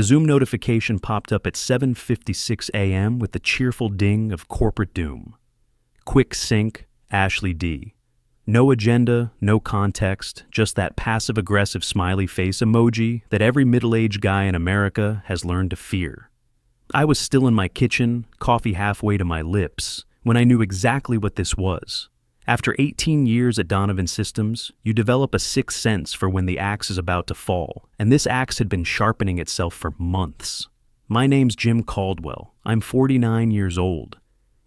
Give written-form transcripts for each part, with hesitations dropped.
The Zoom notification popped up at 7:56 a.m. with the cheerful ding of corporate doom. Quick sync, Ashley D. No agenda, no context, just that passive-aggressive smiley face emoji that every middle-aged guy in America has learned to fear. I was still in my kitchen, coffee halfway to my lips, when I knew exactly what this was. After 18 years at Donovan Systems, you develop a sixth sense for when the axe is about to fall, and this axe had been sharpening itself for months. My name's Jim Caldwell. I'm 49 years old.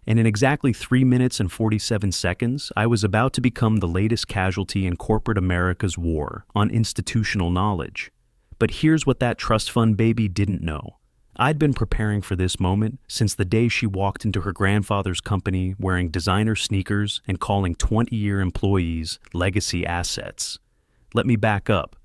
And in exactly 3 minutes and 47 seconds, I was about to become the latest casualty in corporate America's war on institutional knowledge. But here's what that trust fund baby didn't know. I'd been preparing for this moment since the day she walked into her grandfather's company wearing designer sneakers and calling 20-year employees legacy assets. Let me back up.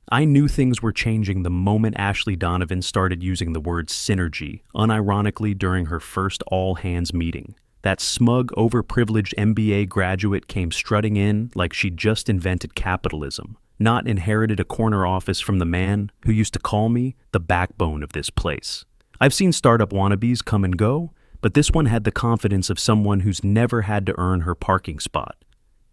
I knew things were changing the moment Ashley Donovan started using the word synergy, unironically during her first all-hands meeting. That smug, overprivileged MBA graduate came strutting in like she'd just invented capitalism, not inherited a corner office from the man who used to call me the backbone of this place. I've seen startup wannabes come and go, but this one had the confidence of someone who's never had to earn her parking spot.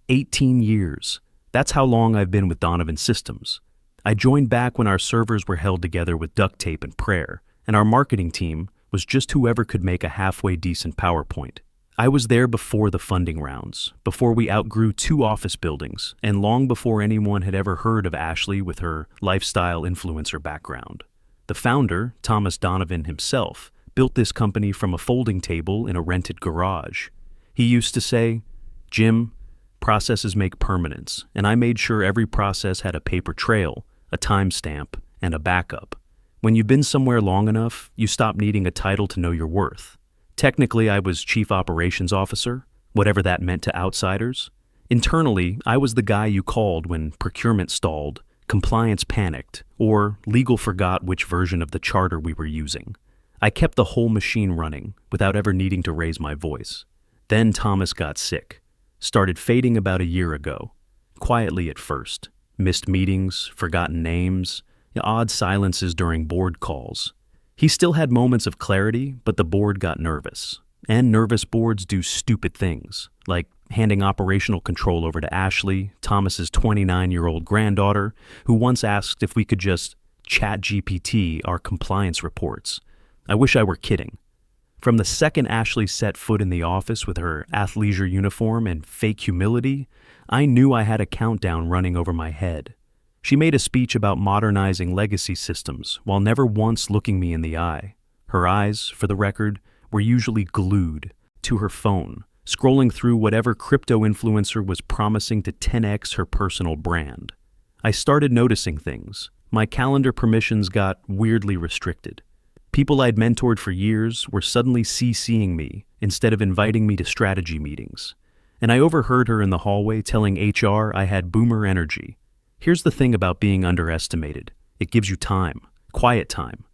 18 years. That's how long I've been with Donovan Systems. I joined back when our servers were held together with duct tape and prayer, and our marketing team was just whoever could make a halfway decent PowerPoint. I was there before the funding rounds, before we outgrew 2 office buildings, and long before anyone had ever heard of Ashley with her lifestyle influencer background. The founder, Thomas Donovan himself, built this company from a folding table in a rented garage. He used to say, "Jim, processes make permanence," and I made sure every process had a paper trail, a timestamp, and a backup. When you've been somewhere long enough, you stop needing a title to know your worth. Technically, I was Chief Operations Officer, whatever that meant to outsiders. Internally, I was the guy you called when procurement stalled, compliance panicked, or legal forgot which version of the charter we were using. I kept the whole machine running without ever needing to raise my voice. Then Thomas got sick. Started fading about a year ago. Quietly at first. Missed meetings, forgotten names, odd silences during board calls. He still had moments of clarity, but the board got nervous. And nervous boards do stupid things, like handing operational control over to Ashley, Thomas's 29-year-old granddaughter, who once asked if we could just ChatGPT our compliance reports. I wish I were kidding. From the second Ashley set foot in the office with her athleisure uniform and fake humility, I knew I had a countdown running over my head. She made a speech about modernizing legacy systems while never once looking me in the eye. Her eyes, for the record, were usually glued to her phone, scrolling through whatever crypto influencer was promising to 10x her personal brand. I started noticing things. My calendar permissions got weirdly restricted. People I'd mentored for years were suddenly CCing me instead of inviting me to strategy meetings. And I overheard her in the hallway telling HR I had boomer energy. Here's the thing about being underestimated. It gives you time, quiet time.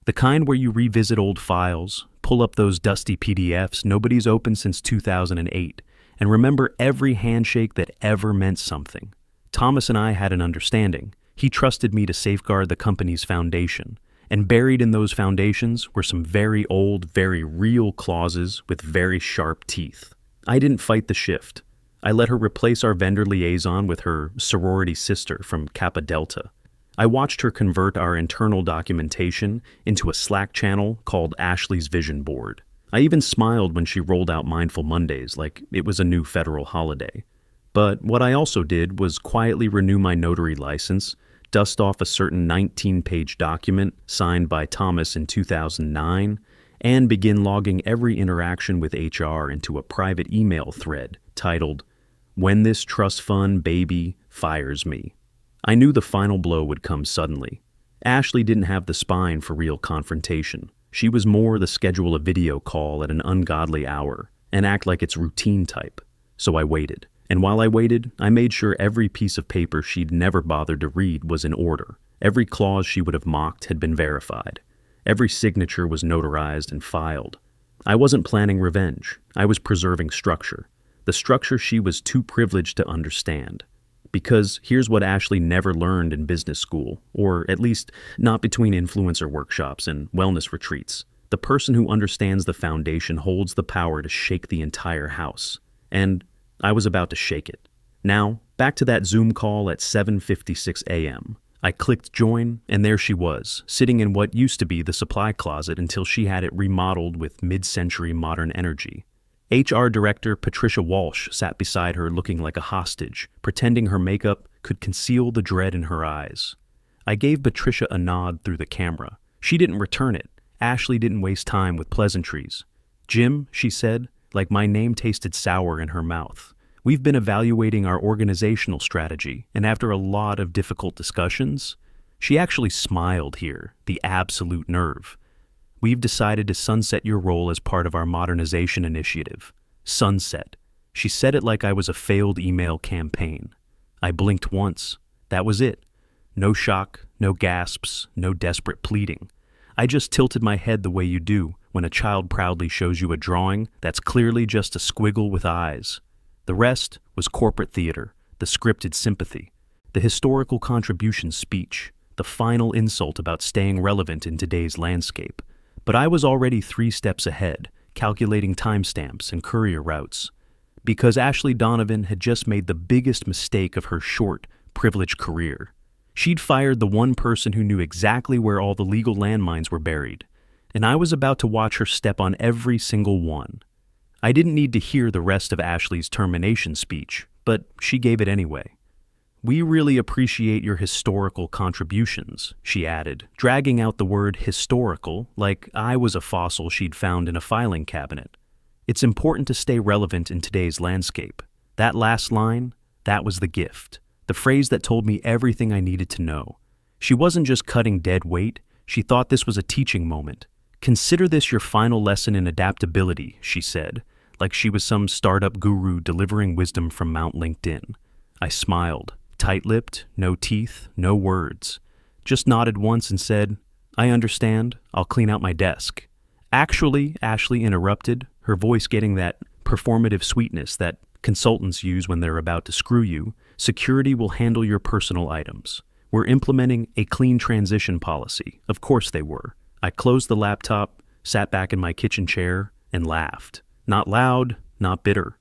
The kind where you revisit old files, pull up those dusty PDFs nobody's opened since 2008, and remember every handshake that ever meant something. Thomas and I had an understanding. He trusted me to safeguard the company's foundation. And buried in those foundations were some very old, very real clauses with very sharp teeth. I didn't fight the shift. I let her replace our vendor liaison with her sorority sister from Kappa Delta. I watched her convert our internal documentation into a Slack channel called Ashley's Vision Board. I even smiled when she rolled out Mindful Mondays like it was a new federal holiday. But what I also did was quietly renew my notary license, dust off a certain 19-page document signed by Thomas in 2009, and begin logging every interaction with HR into a private email thread titled, "When This Trust Fund Baby Fires Me." I knew the final blow would come suddenly. Ashley didn't have the spine for real confrontation. She was more the schedule a video call at an ungodly hour and act like it's routine type. So I waited. And while I waited, I made sure every piece of paper she'd never bothered to read was in order. Every clause she would have mocked had been verified. Every signature was notarized and filed. I wasn't planning revenge. I was preserving structure. The structure she was too privileged to understand. Because here's what Ashley never learned in business school, or at least not between influencer workshops and wellness retreats. The person who understands the foundation holds the power to shake the entire house. And I was about to shake it. Now, back to that Zoom call at 7:56 a.m. I clicked join, and there she was, sitting in what used to be the supply closet until she had it remodeled with mid-century modern energy. HR Director Patricia Walsh sat beside her looking like a hostage, pretending her makeup could conceal the dread in her eyes. I gave Patricia a nod through the camera. She didn't return it. Ashley didn't waste time with pleasantries. "Jim," she said, like my name tasted sour in her mouth. "We've been evaluating our organizational strategy, and after a lot of difficult discussions," she actually smiled here, the absolute nerve. "We've decided to sunset your role as part of our modernization initiative." Sunset. She said it like I was a failed email campaign. I blinked once. That was it. No shock, no gasps, no desperate pleading. I just tilted my head the way you do when a child proudly shows you a drawing that's clearly just a squiggle with eyes. The rest was corporate theater, the scripted sympathy, the historical contribution speech, the final insult about staying relevant in today's landscape. But I was already 3 steps ahead, calculating timestamps and courier routes. Because Ashley Donovan had just made the biggest mistake of her short, privileged career. She'd fired the one person who knew exactly where all the legal landmines were buried, and I was about to watch her step on every single one. I didn't need to hear the rest of Ashley's termination speech, but she gave it anyway. "We really appreciate your historical contributions," she added, dragging out the word historical like I was a fossil she'd found in a filing cabinet. "It's important to stay relevant in today's landscape." That last line, that was the gift. The phrase that told me everything I needed to know. She wasn't just cutting dead weight, she thought this was a teaching moment. "Consider this your final lesson in adaptability," she said, like she was some startup guru delivering wisdom from Mount LinkedIn. I smiled, tight-lipped, no teeth, no words. Just nodded once and said, "I understand, I'll clean out my desk." "Actually," Ashley interrupted, her voice getting that performative sweetness that consultants use when they're about to screw you, "security will handle your personal items. We're implementing a clean transition policy." Of course they were. I closed the laptop, sat back in my kitchen chair, and laughed. Not loud, not bitter.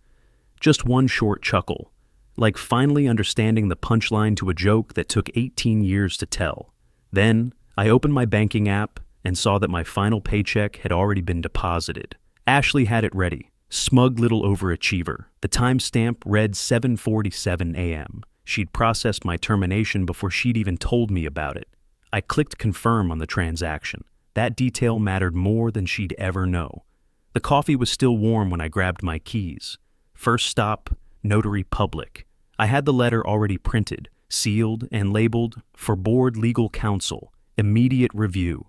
Just one short chuckle, like finally understanding the punchline to a joke that took 18 years to tell. Then, I opened my banking app and saw that my final paycheck had already been deposited. Ashley had it ready. Smug little overachiever. The timestamp read 7:47 a.m. She'd processed my termination before she'd even told me about it. I clicked confirm on the transaction. That detail mattered more than she'd ever know. The coffee was still warm when I grabbed my keys. First stop, Notary Public. I had the letter already printed, sealed, and labeled for Board Legal Counsel, immediate review.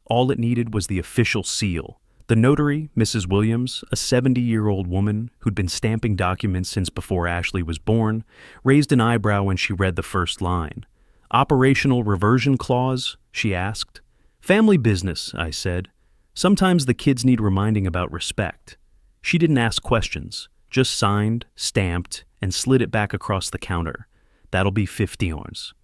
All it needed was the official seal. The notary, Mrs. Williams, a 70-year-old woman who'd been stamping documents since before Ashley was born, raised an eyebrow when she read the first line. "Operational reversion clause?" she asked. "Family business," I said. "Sometimes the kids need reminding about respect." She didn't ask questions, just signed, stamped, and slid it back across the counter. "That'll be 50 ounce."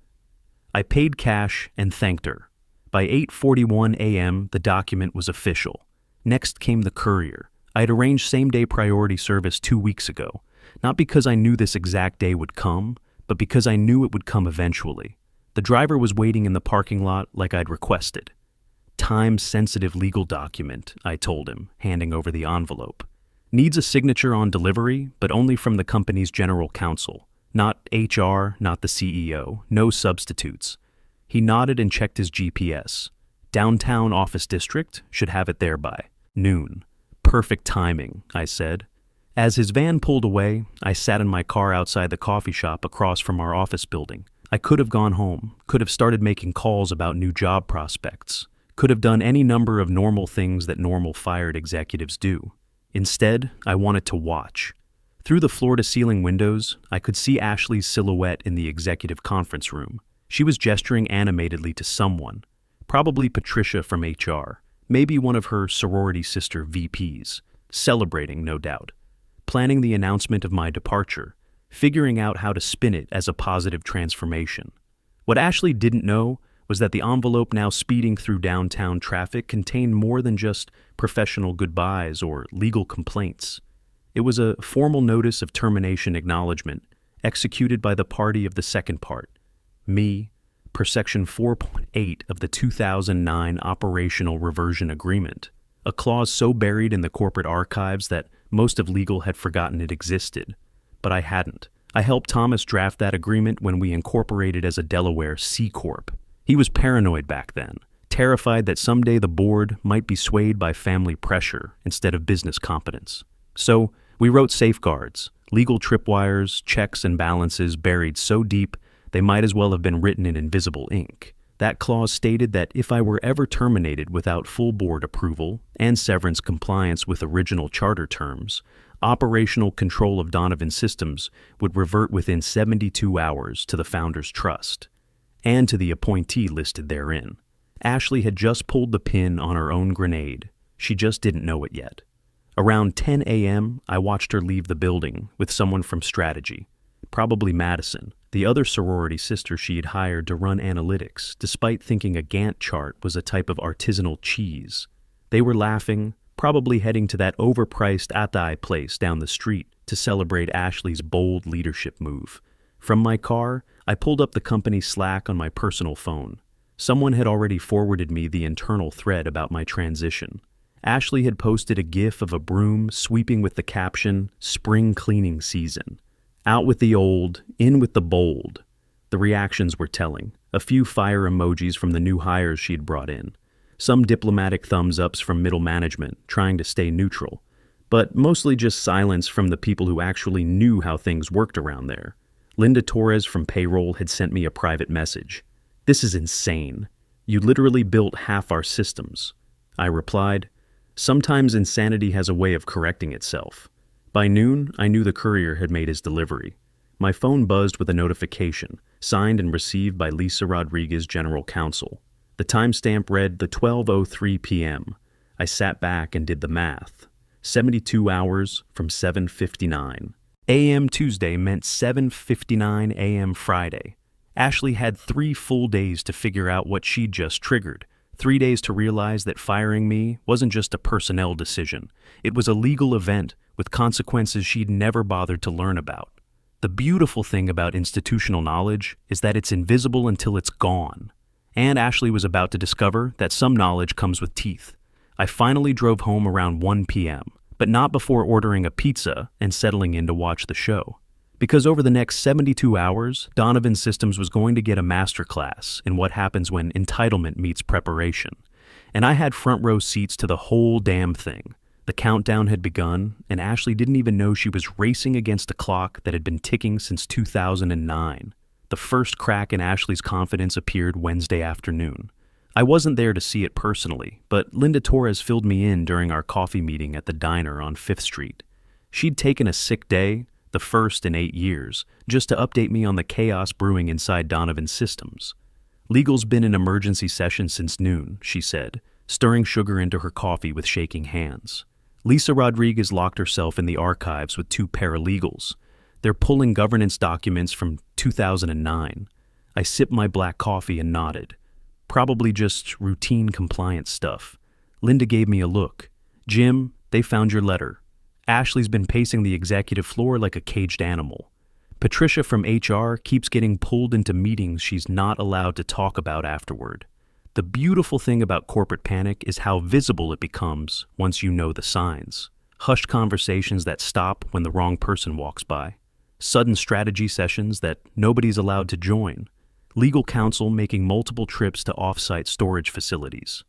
I paid cash and thanked her. By 8:41 a.m., the document was official. Next came the courier. I had arranged same-day priority service 2 weeks ago, not because I knew this exact day would come, but because I knew it would come eventually. The driver was waiting in the parking lot like I'd requested. "Time-sensitive legal document," I told him, handing over the envelope. "Needs a signature on delivery, but only from the company's general counsel. Not HR, not the CEO, no substitutes." He nodded and checked his GPS. Downtown office district, should have it there by noon. "Perfect timing," I said. As his van pulled away, I sat in my car outside the coffee shop across from our office building. I could have gone home, could have started making calls about new job prospects, could have done any number of normal things that normal fired executives do. Instead, I wanted to watch. Through the floor-to-ceiling windows, I could see Ashley's silhouette in the executive conference room. She was gesturing animatedly to someone, probably Patricia from HR, maybe one of her sorority sister VPs, celebrating, no doubt, planning the announcement of my departure, figuring out how to spin it as a positive transformation. What Ashley didn't know was that the envelope now speeding through downtown traffic contained more than just professional goodbyes or legal complaints. It was a formal notice of termination acknowledgement, executed by the party of the second part, me, per Section 4.8 of the 2009 Operational Reversion Agreement, a clause so buried in the corporate archives that most of legal had forgotten it existed. But I hadn't. I helped Thomas draft that agreement when we incorporated as a Delaware C Corp. He was paranoid back then, terrified that someday the board might be swayed by family pressure instead of business competence. So we wrote safeguards, legal tripwires, checks and balances buried so deep they might as well have been written in invisible ink. That clause stated that if I were ever terminated without full board approval and severance compliance with original charter terms, operational control of Donovan Systems would revert within 72 hours to the founder's trust and to the appointee listed therein. Ashley had just pulled the pin on her own grenade. She just didn't know it yet. Around 10 a.m., I watched her leave the building with someone from Strategy, probably Madison, the other sorority sister she had hired to run analytics, despite thinking a Gantt chart was a type of artisanal cheese. They were laughing, probably heading to that overpriced Atai place down the street to celebrate Ashley's bold leadership move. From my car, I pulled up the company Slack on my personal phone. Someone had already forwarded me the internal thread about my transition. Ashley had posted a GIF of a broom sweeping with the caption, "Spring cleaning season." Out with the old, in with the bold. The reactions were telling. A few fire emojis from the new hires she'd brought in. Some diplomatic thumbs-ups from middle management, trying to stay neutral. But mostly just silence from the people who actually knew how things worked around there. Linda Torres from payroll had sent me a private message. "This is insane. You literally built half our systems." I replied, "Sometimes insanity has a way of correcting itself." By noon, I knew the courier had made his delivery. My phone buzzed with a notification, signed and received by Lisa Rodriguez, General Counsel. The timestamp read the 12:03 p.m. I sat back and did the math. 72 hours from 7:59. a.m. Tuesday meant 7:59 a.m. Friday. Ashley had 3 full days to figure out what she'd just triggered. 3 days to realize that firing me wasn't just a personnel decision. It was a legal event with consequences she'd never bothered to learn about. The beautiful thing about institutional knowledge is that it's invisible until it's gone. And Ashley was about to discover that some knowledge comes with teeth. I finally drove home around 1 p.m., but not before ordering a pizza and settling in to watch the show. Because over the next 72 hours, Donovan Systems was going to get a masterclass in what happens when entitlement meets preparation. And I had front row seats to the whole damn thing. The countdown had begun, and Ashley didn't even know she was racing against a clock that had been ticking since 2009. The first crack in Ashley's confidence appeared Wednesday afternoon. I wasn't there to see it personally, but Linda Torres filled me in during our coffee meeting at the diner on 5th Street. She'd taken a sick day, the first in 8 years, just to update me on the chaos brewing inside Donovan Systems. "Legal's been in emergency session since noon," she said, stirring sugar into her coffee with shaking hands. Lisa Rodriguez locked herself in the archives with 2 paralegals. They're pulling governance documents from 2009. I sipped my black coffee and nodded. Probably just routine compliance stuff. Linda gave me a look. "Jim, they found your letter. Ashley's been pacing the executive floor like a caged animal. Patricia from HR keeps getting pulled into meetings she's not allowed to talk about afterward. The beautiful thing about corporate panic is how visible it becomes once you know the signs. Hushed conversations that stop when the wrong person walks by. Sudden strategy sessions that nobody's allowed to join. Legal counsel making multiple trips to off-site storage facilities.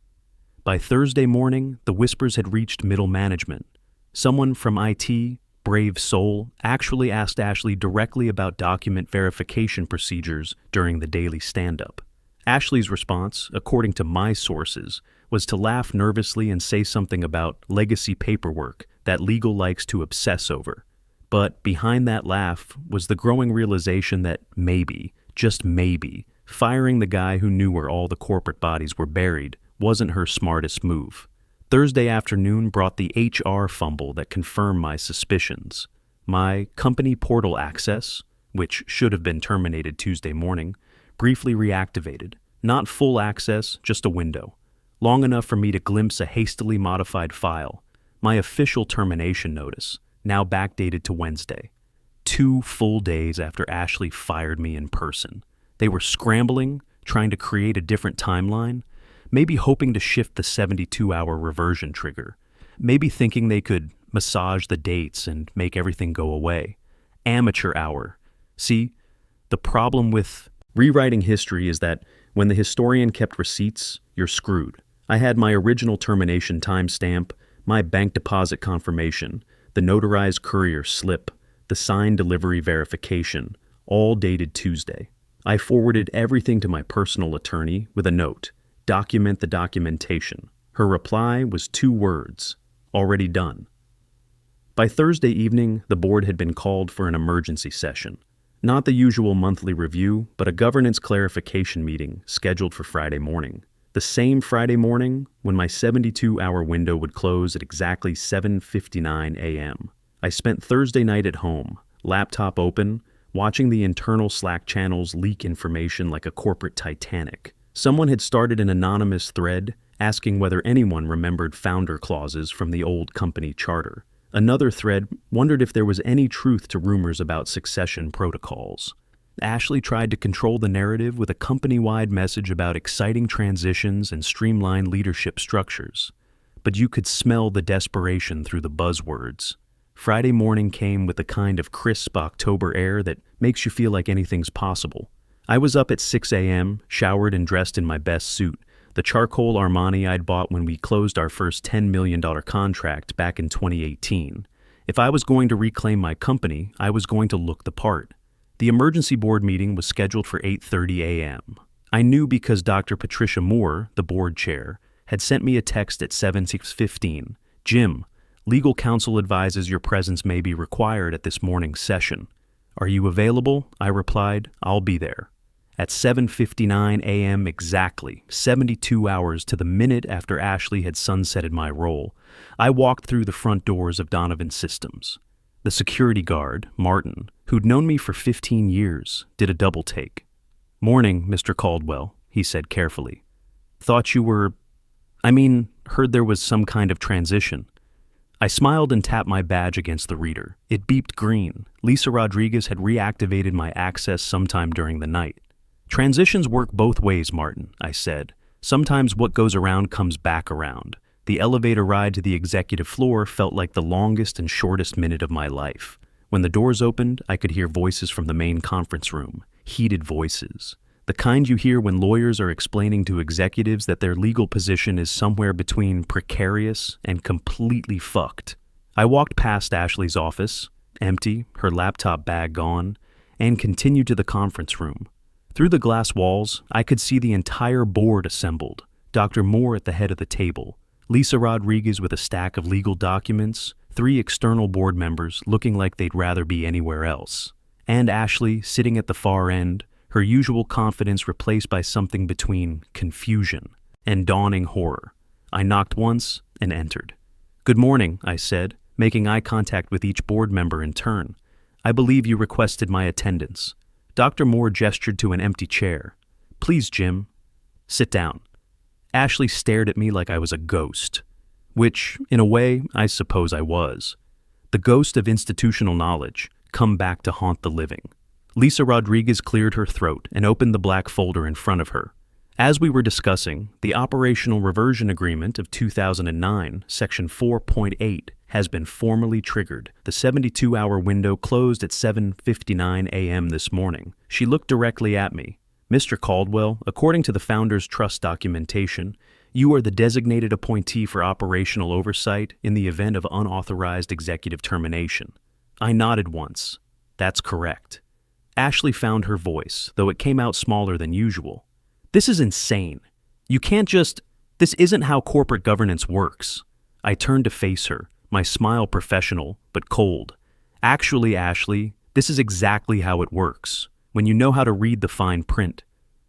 By Thursday morning, the whispers had reached middle management. Someone from IT, brave soul, actually asked Ashley directly about document verification procedures during the daily stand-up. Ashley's response, according to my sources, was to laugh nervously and say something about legacy paperwork that legal likes to obsess over. But behind that laugh was the growing realization that maybe, just maybe, firing the guy who knew where all the corporate bodies were buried wasn't her smartest move. Thursday afternoon brought the HR fumble that confirmed my suspicions. My company portal access, which should have been terminated Tuesday morning, briefly reactivated. Not full access, just a window. Long enough for me to glimpse a hastily modified file. My official termination notice, now backdated to Wednesday. 2 full days after Ashley fired me in person. They were scrambling, trying to create a different timeline, maybe hoping to shift the 72-hour reversion trigger, maybe thinking they could massage the dates and make everything go away. Amateur hour. See, the problem with rewriting history is that when the historian kept receipts, you're screwed. I had my original termination timestamp, my bank deposit confirmation, the notarized courier slip, the signed delivery verification, all dated Tuesday. I forwarded everything to my personal attorney with a note, document the documentation. Her reply was 2 words, already done. By Thursday evening, the board had been called for an emergency session. Not the usual monthly review, but a governance clarification meeting scheduled for Friday morning. The same Friday morning when my 72-hour window would close at exactly 7:59 a.m. I spent Thursday night at home, laptop open, watching the internal Slack channels leak information like a corporate Titanic. Someone had started an anonymous thread asking whether anyone remembered founder clauses from the old company charter. Another thread wondered if there was any truth to rumors about succession protocols. Ashley tried to control the narrative with a company-wide message about exciting transitions and streamlined leadership structures. But you could smell the desperation through the buzzwords. Friday morning came with the kind of crisp October air that makes you feel like anything's possible. I was up at 6 a.m., showered and dressed in my best suit, the charcoal Armani I'd bought when we closed our first $10 million contract back in 2018. If I was going to reclaim my company, I was going to look the part. The emergency board meeting was scheduled for 8:30 a.m. I knew because Dr. Patricia Moore, the board chair, had sent me a text at 7:15. Jim, legal counsel advises your presence may be required at this morning's session. Are you available? I replied, I'll be there. At 7:59 a.m. exactly, 72 hours to the minute after Ashley had sunsetted my role, I walked through the front doors of Donovan Systems. The security guard, Martin, who'd known me for 15 years, did a double take. Morning, Mr. Caldwell, he said carefully. Thought you were... heard there was some kind of transition. I smiled and tapped my badge against the reader. It beeped green. Lisa Rodriguez had reactivated my access sometime during the night. Transitions work both ways, Martin, I said. Sometimes what goes around comes back around. The elevator ride to the executive floor felt like the longest and shortest minute of my life. When the doors opened, I could hear voices from the main conference room, heated voices. The kind you hear when lawyers are explaining to executives that their legal position is somewhere between precarious and completely fucked. I walked past Ashley's office, empty, her laptop bag gone, and continued to the conference room. Through the glass walls, I could see the entire board assembled, Dr. Moore at the head of the table, Lisa Rodriguez with a stack of legal documents, 3 external board members looking like they'd rather be anywhere else, and Ashley sitting at the far end, her usual confidence replaced by something between confusion and dawning horror. I knocked once and entered. Good morning, I said, making eye contact with each board member in turn. I believe you requested my attendance. Dr. Moore gestured to an empty chair. Please, Jim. Sit down. Ashley stared at me like I was a ghost, which, in a way, I suppose I was. The ghost of institutional knowledge, come back to haunt the living. Lisa Rodriguez cleared her throat and opened the black folder in front of her. As we were discussing, the Operational Reversion Agreement of 2009, Section 4.8, has been formally triggered. The 72-hour window closed at 7:59 a.m. this morning. She looked directly at me. Mr. Caldwell, according to the Founders Trust documentation, you are the designated appointee for operational oversight in the event of unauthorized executive termination. I nodded once. That's correct. Ashley found her voice, though it came out smaller than usual. This is insane. You can't just... This isn't how corporate governance works. I turned to face her, my smile professional, but cold. Actually, Ashley, this is exactly how it works, when you know how to read the fine print.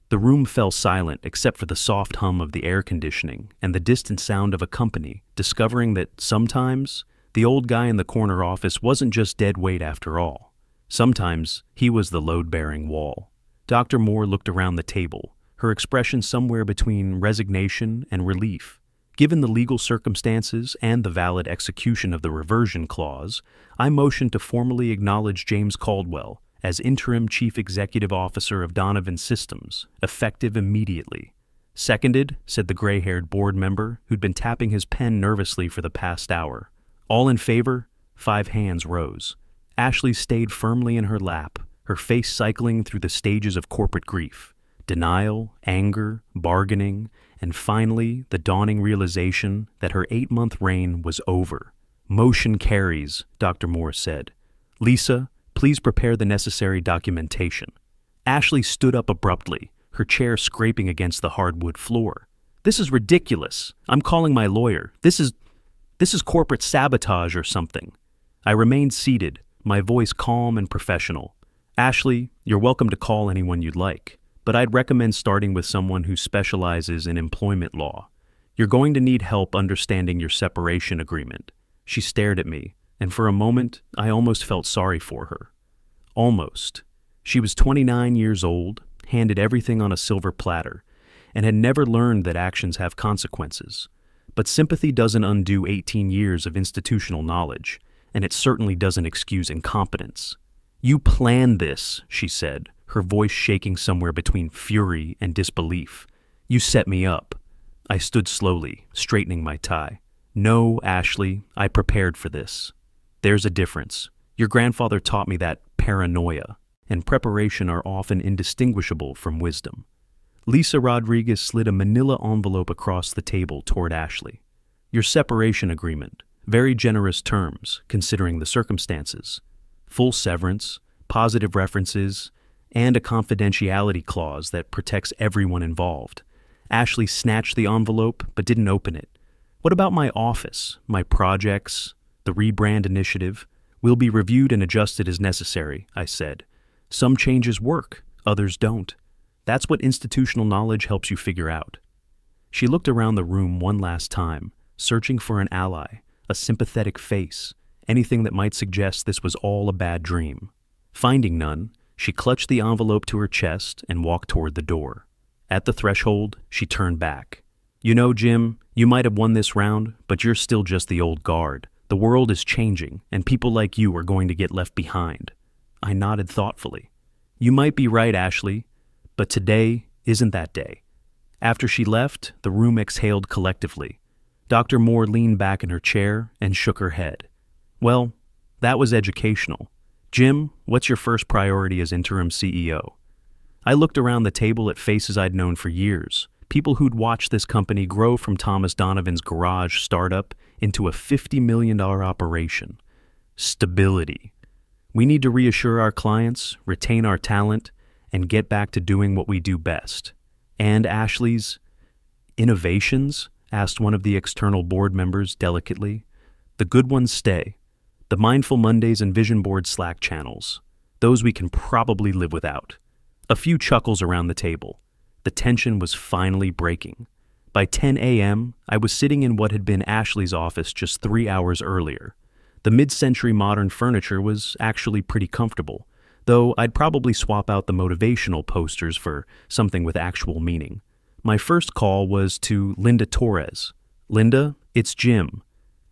The room fell silent except for the soft hum of the air conditioning and the distant sound of a company discovering that sometimes The old guy in the corner office wasn't just dead weight after all. Sometimes he was the load-bearing wall. Dr. Moore looked around the table, her expression somewhere between resignation and relief. Given the legal circumstances and the valid execution of the reversion clause, I motioned to formally acknowledge James Caldwell as interim chief executive officer of Donovan Systems, effective immediately. Seconded, said the gray-haired board member who'd been tapping his pen nervously for the past hour. All in favor? 5 hands rose. Ashley stayed firmly in her lap, her face cycling through the stages of corporate grief. Denial, anger, bargaining, and finally the dawning realization that her 8-month reign was over. Motion carries, Dr. Moore said. Lisa, please prepare the necessary documentation. Ashley stood up abruptly, her chair scraping against the hardwood floor. This is ridiculous. I'm calling my lawyer. This is corporate sabotage or something. I remained seated, my voice calm and professional. Ashley, you're welcome to call anyone you'd like, but I'd recommend starting with someone who specializes in employment law. You're going to need help understanding your separation agreement. She stared at me, and for a moment, I almost felt sorry for her. Almost. She was 29 years old, handed everything on a silver platter, and had never learned that actions have consequences. But sympathy doesn't undo 18 years of institutional knowledge, and it certainly doesn't excuse incompetence. You planned this, she said, her voice shaking somewhere between fury and disbelief. You set me up. I stood slowly, straightening my tie. No, Ashley, I prepared for this. There's a difference. Your grandfather taught me that paranoia and preparation are often indistinguishable from wisdom. Lisa Rodriguez slid a manila envelope across the table toward Ashley. Your separation agreement. Very generous terms, considering the circumstances. Full severance, positive references, and a confidentiality clause that protects everyone involved. Ashley snatched the envelope but didn't open it. What about my office, my projects, the rebrand initiative? Will be reviewed and adjusted as necessary, I said. Some changes work, others don't. That's what institutional knowledge helps you figure out. She looked around the room one last time, searching for an ally, a sympathetic face, anything that might suggest this was all a bad dream. Finding none, she clutched the envelope to her chest and walked toward the door. At the threshold, she turned back. You know, Jim, you might have won this round, but you're still just the old guard. The world is changing, and people like you are going to get left behind. I nodded thoughtfully. You might be right, Ashley, but today isn't that day. After she left, the room exhaled collectively. Dr. Moore leaned back in her chair and shook her head. Well, that was educational. Jim, what's your first priority as interim CEO? I looked around the table at faces I'd known for years, people who'd watched this company grow from Thomas Donovan's garage startup into a $50 million operation. Stability. We need to reassure our clients, retain our talent, and get back to doing what we do best. And Ashley's innovations? Asked one of the external board members delicately. The good ones stay. The Mindful Mondays and Vision Board Slack channels. Those we can probably live without. A few chuckles around the table. The tension was finally breaking. By 10 a.m., I was sitting in what had been Ashley's office just 3 hours earlier. The mid-century modern furniture was actually pretty comfortable, though I'd probably swap out the motivational posters for something with actual meaning. My first call was to Linda Torres. Linda, it's Jim.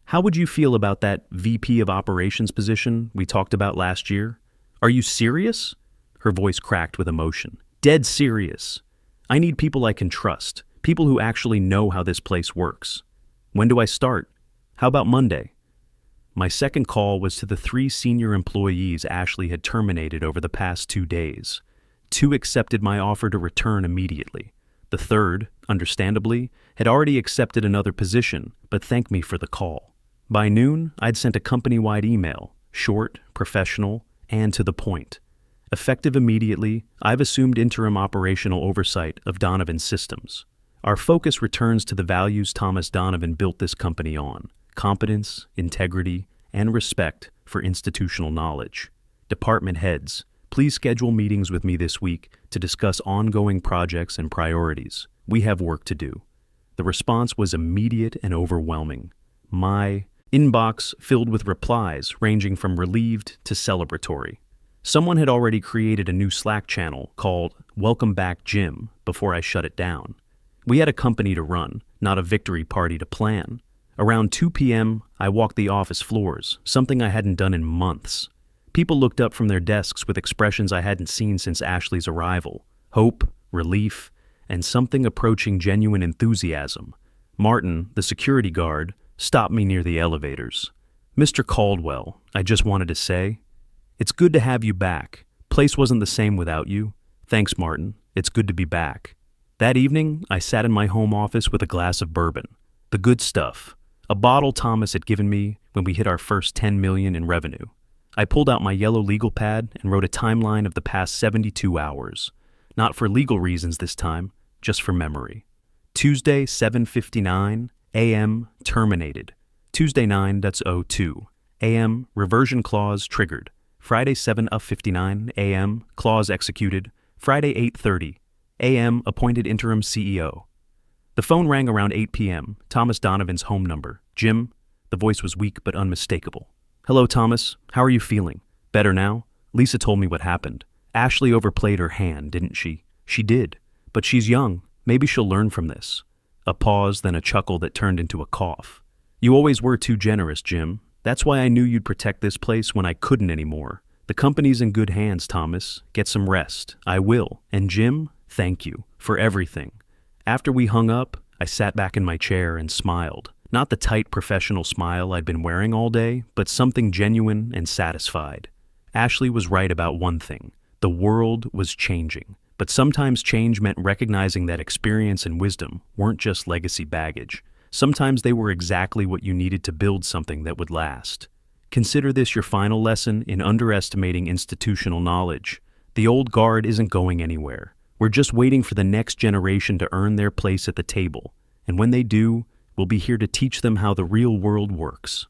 How would you feel about that VP of Operations position we talked about last year? Are you serious? Her voice cracked with emotion. Dead serious. I need people I can trust, people who actually know how this place works. When do I start? How about Monday? My second call was to the 3 senior employees Ashley had terminated over the past 2 days. 2 accepted my offer to return immediately. The third, understandably, had already accepted another position, but thanked me for the call. By noon, I'd sent a company-wide email, short, professional, and to the point. Effective immediately, I've assumed interim operational oversight of Donovan Systems. Our focus returns to the values Thomas Donovan built this company on: competence, integrity, and respect for institutional knowledge. Department heads, please schedule meetings with me this week to discuss ongoing projects and priorities. We have work to do. The response was immediate and overwhelming. My Inbox filled with replies ranging from relieved to celebratory. Someone had already created a new Slack channel called Welcome Back Jim before I shut it down. We had a company to run, not a victory party to plan. Around 2 p.m., I walked the office floors, something I hadn't done in months. People looked up from their desks with expressions I hadn't seen since Ashley's arrival: hope, relief, and something approaching genuine enthusiasm. Martin, the security guard, stopped me near the elevators. "Mr. Caldwell," I just wanted to say, "it's good to have you back. Place wasn't the same without you. Thanks, Martin. It's good to be back." That evening, I sat in my home office with a glass of bourbon. The good stuff. A bottle Thomas had given me when we hit our first 10 million in revenue. I pulled out my yellow legal pad and wrote a timeline of the past 72 hours. Not for legal reasons this time, just for memory. Tuesday, 7:59 a.m. terminated. Tuesday 9.02 a.m. reversion clause triggered. Friday 7:59 a.m. clause executed. Friday 8:30 a.m. appointed interim CEO. The phone rang around 8 p.m., Thomas Donovan's home number. "Jim." The voice was weak but unmistakable. "Hello, Thomas. How are you feeling? Better now?" Lisa told me what happened. "Ashley overplayed her hand, didn't she?" "She did. But she's young. Maybe she'll learn from this." A pause, then a chuckle that turned into a cough. "You always were too generous, Jim. That's why I knew you'd protect this place when I couldn't anymore. The company's in good hands, Thomas. Get some rest. I will. And Jim, thank you for everything." After we hung up, I sat back in my chair and smiled. Not the tight professional smile I'd been wearing all day, but something genuine and satisfied. Ashley was right about one thing. The world was changing. But sometimes change meant recognizing that experience and wisdom weren't just legacy baggage. Sometimes they were exactly what you needed to build something that would last. Consider this your final lesson in underestimating institutional knowledge. The old guard isn't going anywhere. We're just waiting for the next generation to earn their place at the table. And when they do, we'll be here to teach them how the real world works.